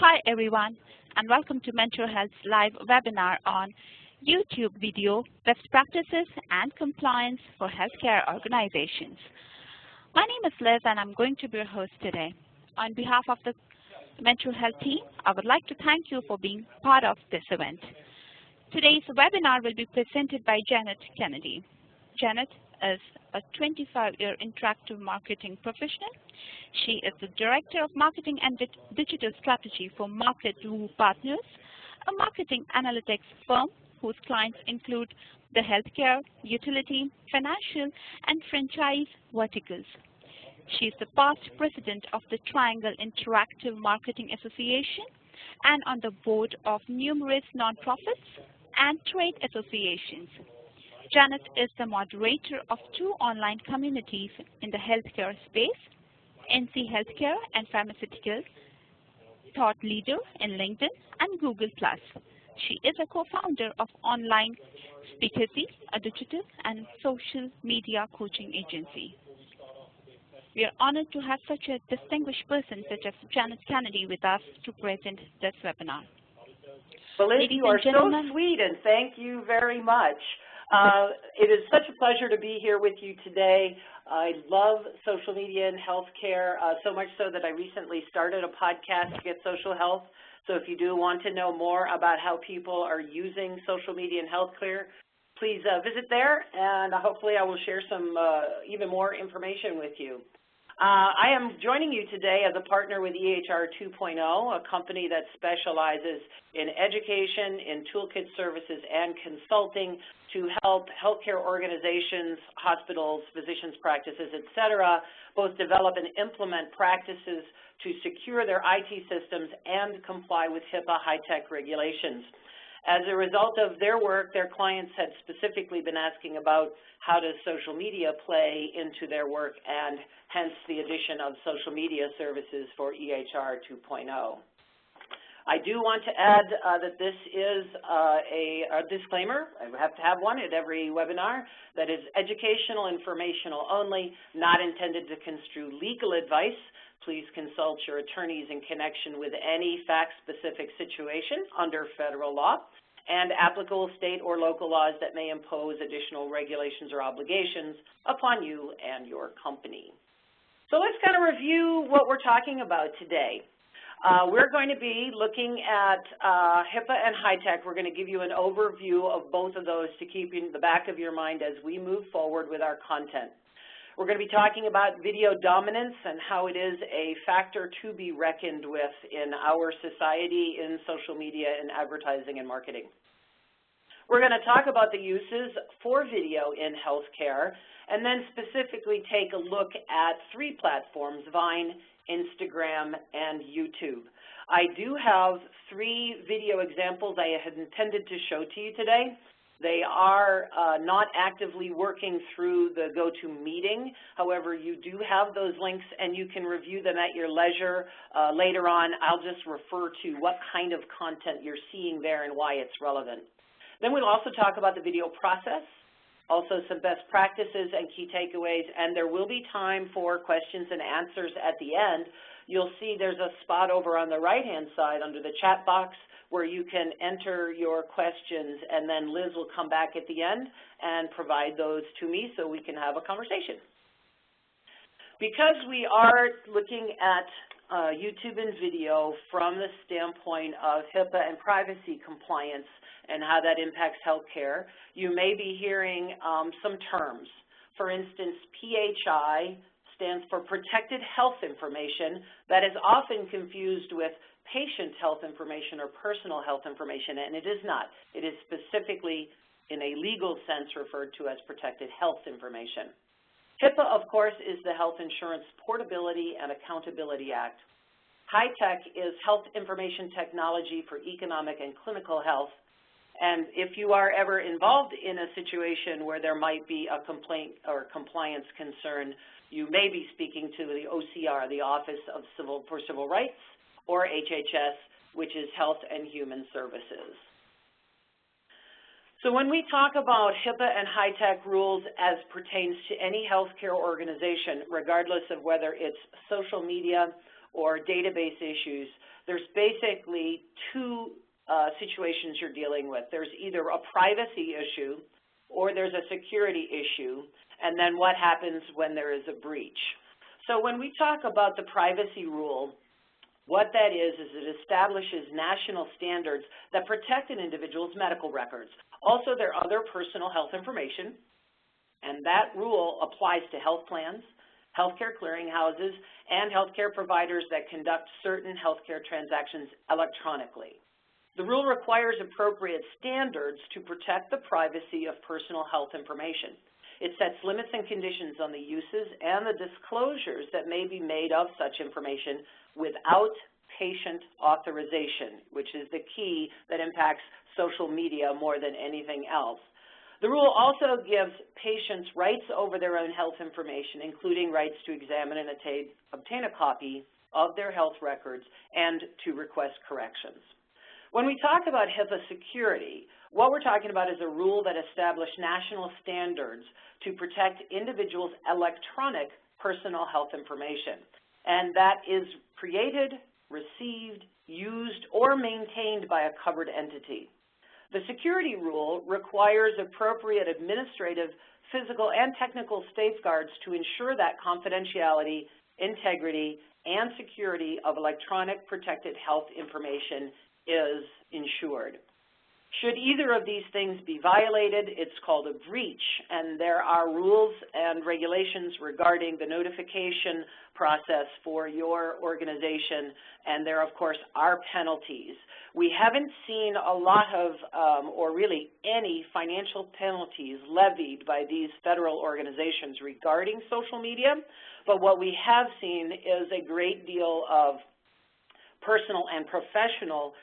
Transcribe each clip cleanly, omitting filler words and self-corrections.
Hi everyone, and welcome to MentorHealth's live webinar on YouTube video best practices and compliance for healthcare organizations. My name is Liz and I'm going to be your host today. On behalf of the MentorHealth team, I would like to thank you for being part of this event. Today's webinar will be presented by Janet Kennedy. Janet is a 25-year interactive marketing professional. She is the Director of Marketing and Digital Strategy for MarketWoo Partners, a marketing analytics firm whose clients include the healthcare, utility, financial, and franchise verticals. She is the past president of the Triangle Interactive Marketing Association and on the board of numerous nonprofits and trade associations. Janet is the moderator of 2 online communities in the healthcare space, NC Healthcare and Pharmaceuticals, thought leader in LinkedIn and Google+. She is a co-founder of Online Speakeasy, a digital and social media coaching agency. We are honored to have such a distinguished person such as Janet Kennedy with us to present this webinar. Well, Liz, you are so sweet, and thank you very much. It is such a pleasure to be here with you today. I love social media and healthcare, so much so that I recently started a podcast to get social health. So if you do want to know more about how people are using social media and healthcare, please visit there, and hopefully I will share some even more information with you. I am joining you today as a partner with EHR 2.0, a company that specializes in education, in toolkit services, and consulting to help healthcare organizations, hospitals, physicians' practices, et cetera, both develop and implement practices to secure their IT systems and comply with HIPAA high-tech regulations. As a result of their work, their clients had specifically been asking about how does social media play into their work, and hence the addition of social media services for EHR 2.0. I do want to add that this is a disclaimer. I have to have one at every webinar that is educational, informational only, not intended to construe legal advice. Please consult your attorneys in connection with any fact-specific situation under federal law and applicable state or local laws that may impose additional regulations or obligations upon you and your company. So let's kind of review what we're talking about today. We're going to be looking at HIPAA and high-tech. We're going to give you an overview of both of those to keep in the back of your mind as we move forward with our content. We're going to be talking about video dominance and how it is a factor to be reckoned with in our society in social media and advertising and marketing. We're going to talk about the uses for video in healthcare and then specifically take a look at 3 platforms, Vine, Instagram, and YouTube. I do have 3 video examples I had intended to show to you today. They are not actively working through the GoToMeeting. However, you do have those links and you can review them at your leisure. Later on, I'll just refer to what kind of content you're seeing there and why it's relevant. Then we'll also talk about the video process, also some best practices and key takeaways, and there will be time for questions and answers at the end. You'll see there's a spot over on the right-hand side under the chat box where you can enter your questions, and then Liz will come back at the end and provide those to me so we can have a conversation. Because we are looking at YouTube and video from the standpoint of HIPAA and privacy compliance and how that impacts healthcare, you may be hearing some terms. For instance, PHI stands for Protected Health Information. That is often confused with patient health information or personal health information, and it is not. It is specifically, in a legal sense, referred to as protected health information. HIPAA, of course, is the Health Insurance Portability and Accountability Act. High-tech is health information technology for economic and clinical health, and if you are ever involved in a situation where there might be a complaint or compliance concern, you may be speaking to the OCR, the Office of Civil Rights, or HHS, which is Health and Human Services. So when we talk about HIPAA and high-tech rules as pertains to any healthcare organization, regardless of whether it's social media or database issues, there's basically two situations you're dealing with. There's either a privacy issue or there's a security issue, and then what happens when there is a breach. So when we talk about the privacy rule, what that is it establishes national standards that protect an individual's medical records, also their other personal health information, and that rule applies to health plans, healthcare clearinghouses, and healthcare providers that conduct certain healthcare transactions electronically. The rule requires appropriate standards to protect the privacy of personal health information. It sets limits and conditions on the uses and the disclosures that may be made of such information without patient authorization, which is the key that impacts social media more than anything else. The rule also gives patients rights over their own health information, including rights to examine and obtain a copy of their health records and to request corrections. When we talk about HIPAA security, what we're talking about is a rule that established national standards to protect individuals' electronic personal health information, and that is created, received, used, or maintained by a covered entity. The security rule requires appropriate administrative, physical, and technical safeguards to ensure that confidentiality, integrity, and security of electronic protected health information is ensured. Should either of these things be violated, it's called a breach, and there are rules and regulations regarding the notification process for your organization, and there, of course, are penalties. We haven't seen a lot of, or really any financial penalties levied by these federal organizations regarding social media, but what we have seen is a great deal of personal and professional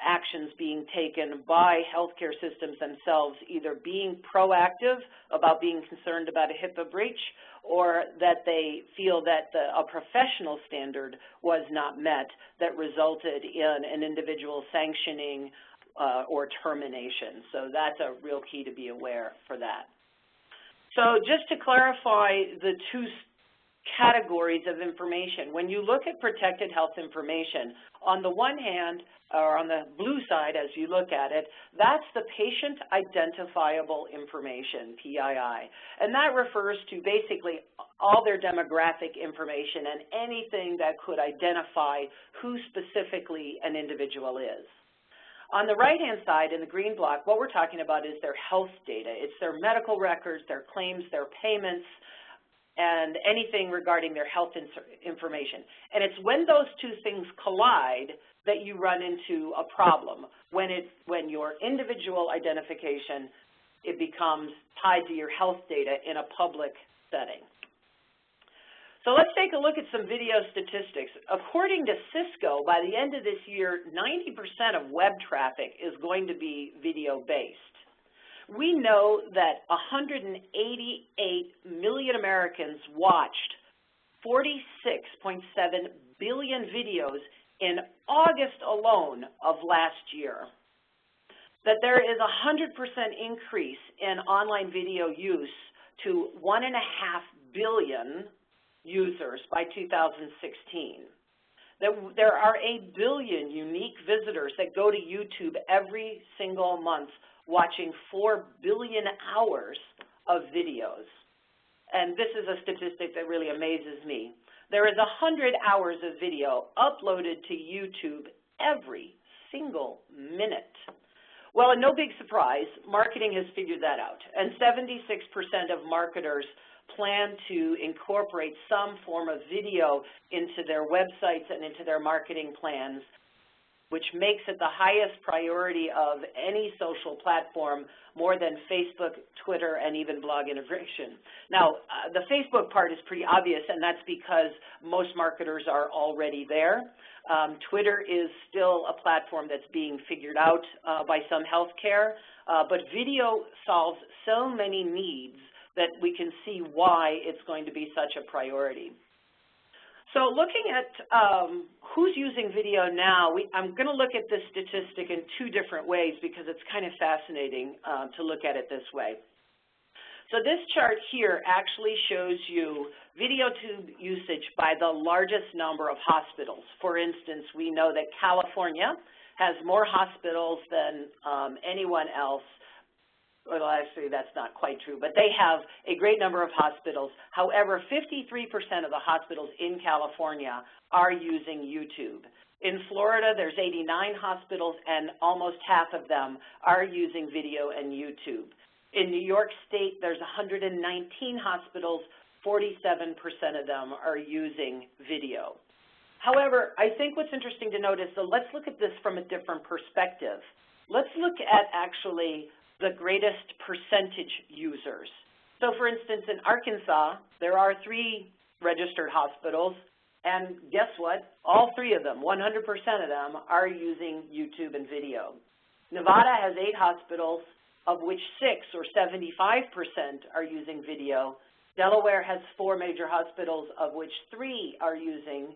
actions being taken by healthcare systems themselves, either being proactive about being concerned about a HIPAA breach or that they feel that a professional standard was not met that resulted in an individual sanctioning or termination. So that's a real key to be aware for that. So just to clarify the two categories of information, when you look at protected health information, on the one hand, or on the blue side as you look at it, that's the patient identifiable information, PII, and that refers to basically all their demographic information and anything that could identify who specifically an individual is. On the right-hand side, in the green block, what we're talking about is their health data. It's their medical records, their claims, their payments, and anything regarding their health information. And it's when those two things collide that you run into a problem. When your individual identification, it becomes tied to your health data in a public setting. So let's take a look at some video statistics. According to Cisco, by the end of this year, 90% of web traffic is going to be video-based. We know that 188 million Americans watched 46.7 billion videos in August alone of last year. That there is a 100% increase in online video use to 1.5 billion users by 2016. That there are 8 billion unique visitors that go to YouTube every single month, watching 4 billion hours of videos. And this is a statistic that really amazes me. There is 100 hours of video uploaded to YouTube every single minute. Well, no big surprise, marketing has figured that out, and 76% of marketers plan to incorporate some form of video into their websites and into their marketing plans, which makes it the highest priority of any social platform, more than Facebook, Twitter, and even blog integration. Now, the Facebook part is pretty obvious, and that's because most marketers are already there. Twitter is still a platform that's being figured out by some healthcare, but video solves so many needs that we can see why it's going to be such a priority. So looking at who's using video now, I'm going to look at this statistic in two different ways because it's kind of fascinating to look at it this way. So this chart here actually shows you video tube usage by the largest number of hospitals. For instance, we know that California has more hospitals than anyone else. Well, actually, that's not quite true, but they have a great number of hospitals. However, 53% of the hospitals in California are using YouTube. In Florida, there's 89 hospitals, and almost half of them are using video and YouTube. In New York State, there's 119 hospitals, 47% of them are using video. However, I think what's interesting to note is, so let's look at this from a different perspective. Let's look at actually the greatest percentage users. So for instance, in Arkansas, there are 3 registered hospitals, and guess what? All 3 of them, 100% of them, are using YouTube and video. Nevada has 8 hospitals, of which 6, or 75%, are using video. Delaware has 4 major hospitals, of which 3 are using